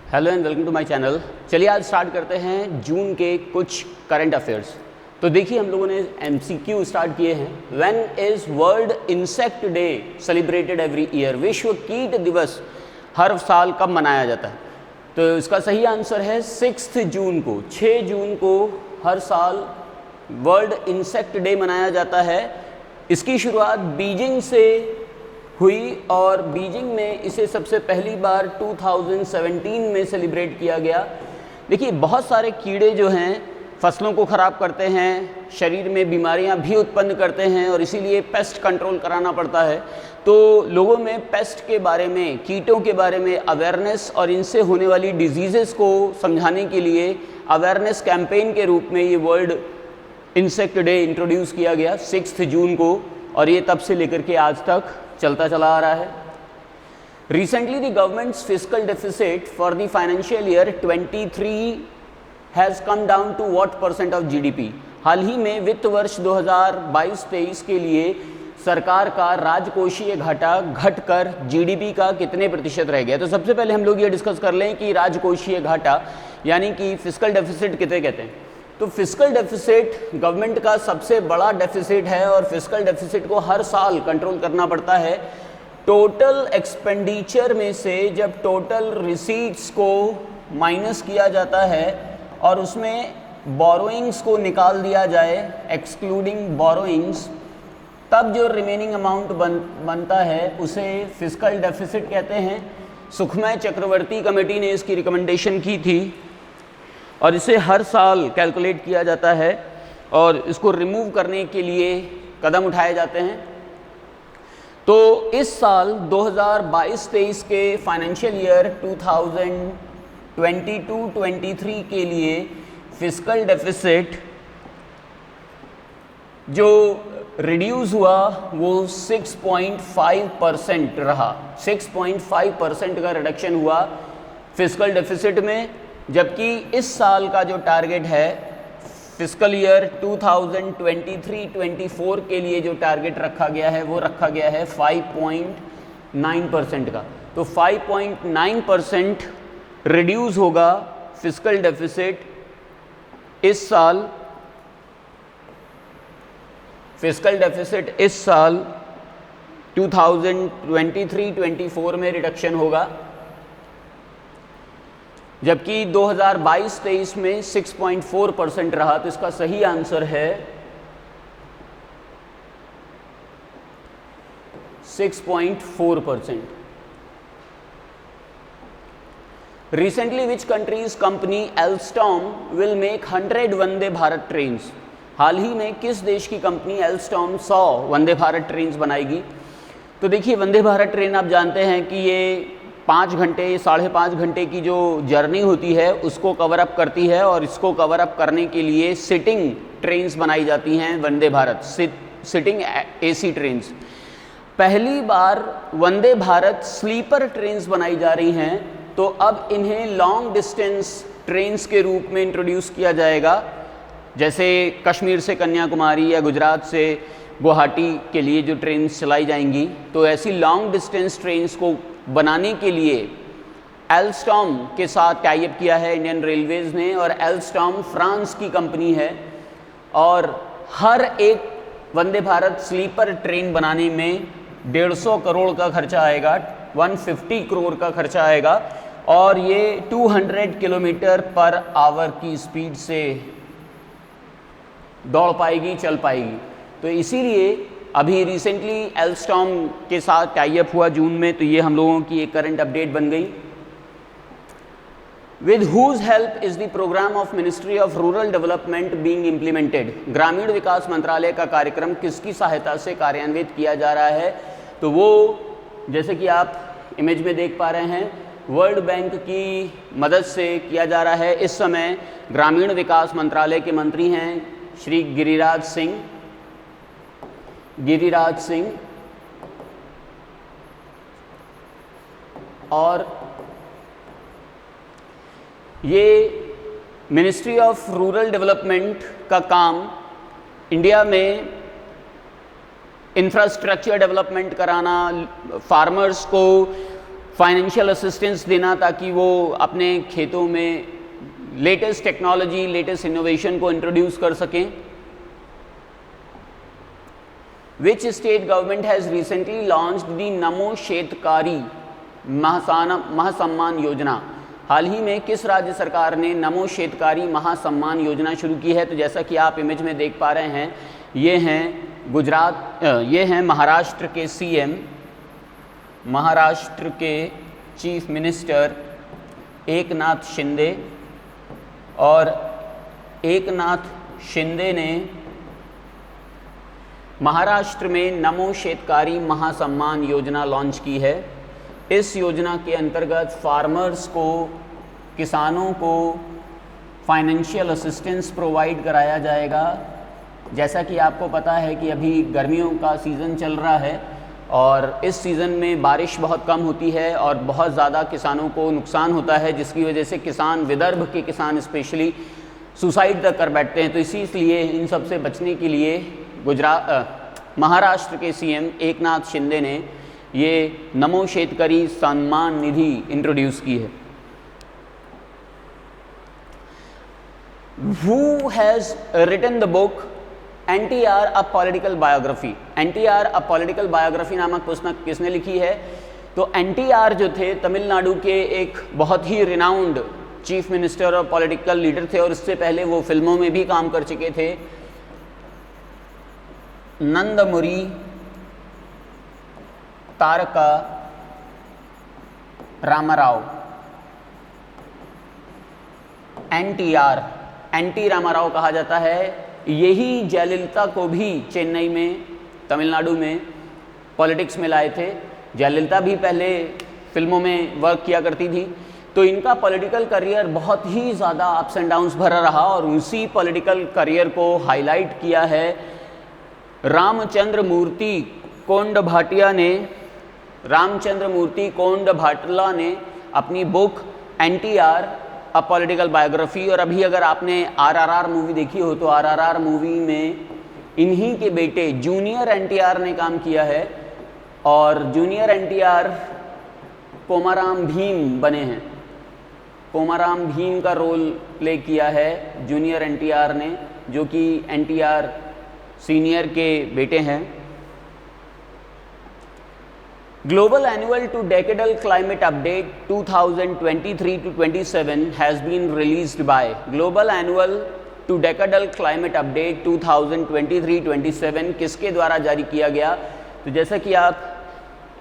Hello and welcome to my channel. चलिए आज start करते हैं जून के कुछ करंट अफेयर्स। तो देखिए हम लोगों ने एमसीक्यू स्टार्ट किए हैं। When is world insect day celebrated every year? विश्व कीट दिवस हर साल कब मनाया जाता है? तो इसका सही आंसर है 6 जून को। 6 जून को हर साल वर्ल्ड इंसेक्ट डे मनाया जाता है। इसकी शुरुआत बीजिंग से हुई और बीजिंग में इसे सबसे पहली बार 2017 में सेलिब्रेट किया गया। देखिए बहुत सारे कीड़े जो हैं फसलों को ख़राब करते हैं, शरीर में बीमारियां भी उत्पन्न करते हैं और इसीलिए पेस्ट कंट्रोल कराना पड़ता है। तो लोगों में पेस्ट के बारे में, कीटों के बारे में अवेयरनेस और इनसे होने वाली डिजीज़ेस को समझाने के लिए अवेयरनेस कैंपेन के रूप में ये वर्ल्ड इंसेक्ट डे इंट्रोड्यूस किया गया 6 जून को, और ये तब से लेकर के आज तक चलता चला आ रहा है। Recently, the government's fiscal deficit for the financial year 23 has come down to what % of GDP? हाल ही में वित्त वर्ष 2022-23 के लिए सरकार का राजकोषीय घाटा घटकर जीडीपी का कितने प्रतिशत रह गया? तो सबसे पहले हम लोग ये डिस्कस कर लें कि राजकोषीय घाटा यानी कि फिस्कल डेफिसिट किसे कहते हैं। तो फिस्कल डेफिसिट गवर्नमेंट का सबसे बड़ा डेफिसिट है और फिस्कल डेफिसिट को हर साल कंट्रोल करना पड़ता है। टोटल एक्सपेंडिचर में से जब टोटल रिसीट्स को माइनस किया जाता है और उसमें बोरोइंग्स को निकाल दिया जाए, एक्सक्लूडिंग बोरोइंग्स, तब जो रिमेनिंग अमाउंट बनता है उसे फिस्कल डेफिसिट कहते हैं। सुखमय चक्रवर्ती कमेटी ने इसकी रिकमेंडेशन की थी और इसे हर साल कैलकुलेट किया जाता है और इसको रिमूव करने के लिए कदम उठाए जाते हैं। तो इस साल 2022-23 के फाइनेंशियल ईयर 2022-23 के लिए फिस्कल डेफिसिट जो रिड्यूस हुआ वो 6.5% रहा। 6.5% का रिडक्शन हुआ फिस्कल डेफिसिट में, जबकि इस साल का जो टारगेट है फिस्कल ईयर 2023-24 के लिए जो टारगेट रखा गया है वो रखा गया है 5.9% का। तो 5.9% रिड्यूस होगा फिस्कल डेफिसिट इस साल। फिस्कल डेफिसिट इस साल 2023-24 में रिडक्शन होगा, जबकि 2022-23 में 6.4% रहा। तो इसका सही आंसर है 6.4%। Recently, which country's company Alstom will make 100 Vande Bharat trains? हाल ही में किस देश की company Alstom 100 Vande Bharat trains बनाएगी? तो देखिए वंदे भारत ट्रेन आप जानते हैं कि ये 5 घंटे 5.5 घंटे की जो जर्नी होती है उसको कवर अप करती है और इसको कवर अप करने के लिए सिटिंग ट्रेन्स बनाई जाती हैं Vande Bharat, sitting AC trains. पहली बार वंदे भारत स्लीपर ट्रेन्स बनाई जा रही हैं, तो अब इन्हें लॉन्ग डिस्टेंस ट्रेन्स के रूप में इंट्रोड्यूस किया जाएगा। जैसे कश्मीर से कन्याकुमारी या गुजरात से गुवाहाटी के लिए जो ट्रेन्स चलाई जाएंगी, तो ऐसी लॉन्ग डिस्टेंस ट्रेन्स को बनाने के लिए एल्स्टॉम के साथ टाई अप किया है इंडियन रेलवेज ने, और एल्स्टॉम फ्रांस की कंपनी है और हर एक वंदे भारत स्लीपर ट्रेन बनाने में 150 करोड़ का खर्चा आएगा, 150 करोड़ का खर्चा आएगा और ये 200 किलोमीटर पर आवर की स्पीड से दौड़ पाएगी, चल पाएगी। तो इसीलिए अभी रिसेंटली एल्स्टॉम के साथ टाई अप हुआ जून में, तो ये हम लोगों की एक करंट अपडेट बन गई। With whose help is the programme of ministry of rural development being implemented? ग्रामीण विकास मंत्रालय का कार्यक्रम किसकी सहायता से कार्यान्वित किया जा रहा है? तो वो जैसे कि आप इमेज में देख पा रहे हैं, वर्ल्ड बैंक की मदद से किया जा रहा है। इस समय ग्रामीण विकास मंत्रालय के मंत्री हैं श्री गिरिराज सिंह और ये मिनिस्ट्री ऑफ रूरल डेवलपमेंट का काम इंडिया में इंफ्रास्ट्रक्चर डेवलपमेंट कराना, फार्मर्स को फाइनेंशियल असिस्टेंस देना ताकि वो अपने खेतों में लेटेस्ट टेक्नोलॉजी, लेटेस्ट इनोवेशन को इंट्रोड्यूस कर सकें। Which state government has recently launched the Namo Shetkari महासम्मान योजना? हाल ही में किस राज्य सरकार ने नमो शेतकारी महासम्मान योजना शुरू की है? तो जैसा कि आप इमेज में देख पा रहे हैं, ये हैं गुजरात, ये हैं महाराष्ट्र के सीएम, महाराष्ट्र के चीफ मिनिस्टर एकनाथ शिंदे। और एकनाथ शिंदे ने महाराष्ट्र में नमो शेतकारी महासम्मान योजना लॉन्च की है। इस योजना के अंतर्गत फार्मर्स को, किसानों को फाइनेंशियल असिस्टेंस प्रोवाइड कराया जाएगा। जैसा कि आपको पता है कि अभी गर्मियों का सीज़न चल रहा है और इस सीज़न में बारिश बहुत कम होती है और बहुत ज़्यादा किसानों को नुकसान होता है, जिसकी वजह से किसान, विदर्भ के किसान स्पेशली सुसाइड तक कर बैठते हैं। तो इसीलिए इन सब से बचने के लिए महाराष्ट्र के सीएम एकनाथ शिंदे ने ये नमो शेतकारी सम्मान निधि इंट्रोड्यूस की है। Who has written the book NTR A Political Biography? NTR A Political Biography नामक पुस्तक किसने लिखी है? तो NTR जो थे तमिलनाडु के एक बहुत ही रिनाउंड चीफ मिनिस्टर और पॉलिटिकल लीडर थे और इससे पहले वो फिल्मों में भी काम कर चुके थे। नंदमुरी तारका रामाराव, NTR, एनटी रामाराव कहा जाता है। यही जयललिता को भी चेन्नई में, तमिलनाडु में पॉलिटिक्स में लाए थे। जयललिता भी पहले फिल्मों में वर्क किया करती थी, तो इनका पॉलिटिकल करियर बहुत ही ज़्यादा अप्स एंड डाउन्स भरा रहा और उसी पॉलिटिकल करियर को हाईलाइट किया है रामचंद्र मूर्ति कोंड भाटिया ने। रामचंद्र मूर्ति कोंड भाटला ने अपनी book NTR a political biography. और अभी अगर आपने RRR मूवी देखी हो तो RRR मूवी में इन्हीं के बेटे जूनियर NTR ने काम किया है और जूनियर NTR कोमाराम भीम बने हैं। कोमाराम भीम का रोल प्ले किया है जूनियर NTR ने, जो कि NTR सीनियर के बेटे हैं। Global Annual to Decadal Climate Update 2023-27 has been released by Global Annual to Decadal Climate Update 2023-27 किसके द्वारा जारी किया गया? तो जैसा कि आप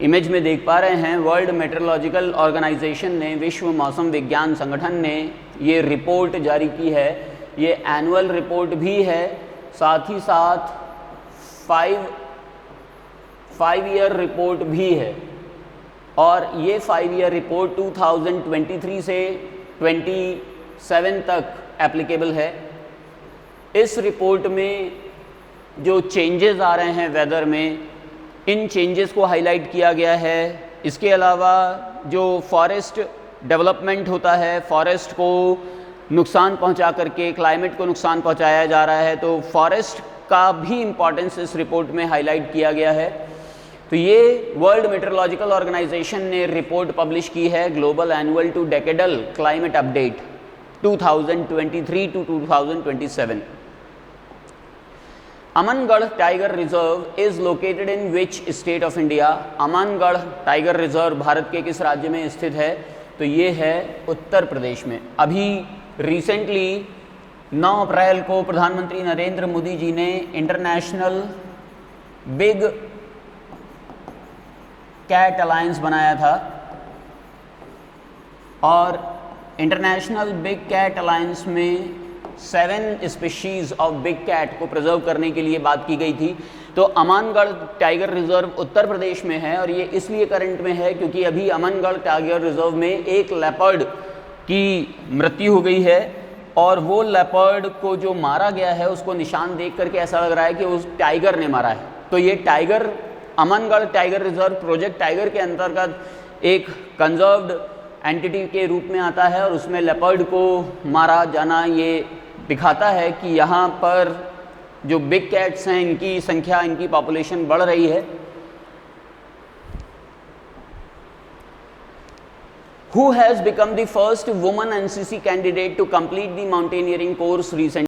इमेज में देख पा रहे हैं, वर्ल्ड मेट्रोलॉजिकल ऑर्गेनाइजेशन ने, विश्व मौसम विज्ञान संगठन ने ये रिपोर्ट जारी की है। ये एनुअल रिपोर्ट भी है, साथ ही साथ 5 ईयर रिपोर्ट भी है और ये 5 ईयर रिपोर्ट 2023 से 27 तक एप्लीकेबल है। इस रिपोर्ट में जो चेंजेस आ रहे हैं वेदर में, इन चेंजेस को हाईलाइट किया गया है। इसके अलावा जो फॉरेस्ट डेवलपमेंट होता है, फॉरेस्ट को नुकसान पहुंचा करके क्लाइमेट को नुकसान पहुंचाया जा रहा है, तो फॉरेस्ट का भी इम्पॉर्टेंस इस रिपोर्ट में हाईलाइट किया गया है। तो ये वर्ल्ड मेट्रोलॉजिकल ऑर्गेनाइजेशन ने रिपोर्ट पब्लिश की है, global annual to decadal climate update 2023 to 2027। Amangarh tiger reserve is located in which state of India? Amangarh tiger reserve Bharat के किस राज्य में स्थित है? तो ये है उत्तर प्रदेश में। अभी रिसेंटली 9 अप्रैल को प्रधानमंत्री नरेंद्र मोदी जी ने इंटरनेशनल बिग कैट अलायंस बनाया था और इंटरनेशनल बिग कैट अलायंस में 7 स्पीशीज़ ऑफ बिग कैट को प्रिजर्व करने के लिए बात की गई थी। तो अमनगढ़ टाइगर रिजर्व उत्तर प्रदेश में है और ये इसलिए करंट में है क्योंकि अभी अमनगढ़ टाइगर रिजर्व में एक लेपर्ड की मृत्यु हो गई है और वो लेपर्ड को जो मारा गया है उसको निशान देख करके ऐसा लग रहा है कि उस टाइगर ने मारा है। तो ये tiger, Amangarh tiger reserve project tiger के अंतर्गत एक कंजर्व्ड एंटिटी के रूप में आता है और उसमें लेपर्ड को मारा जाना ये दिखाता है कि यहाँ पर जो बिग कैट्स हैं इनकी संख्या, इनकी पॉपुलेशन बढ़ रही है। Who has become the first woman NCC candidate to complete the mountaineering course recently?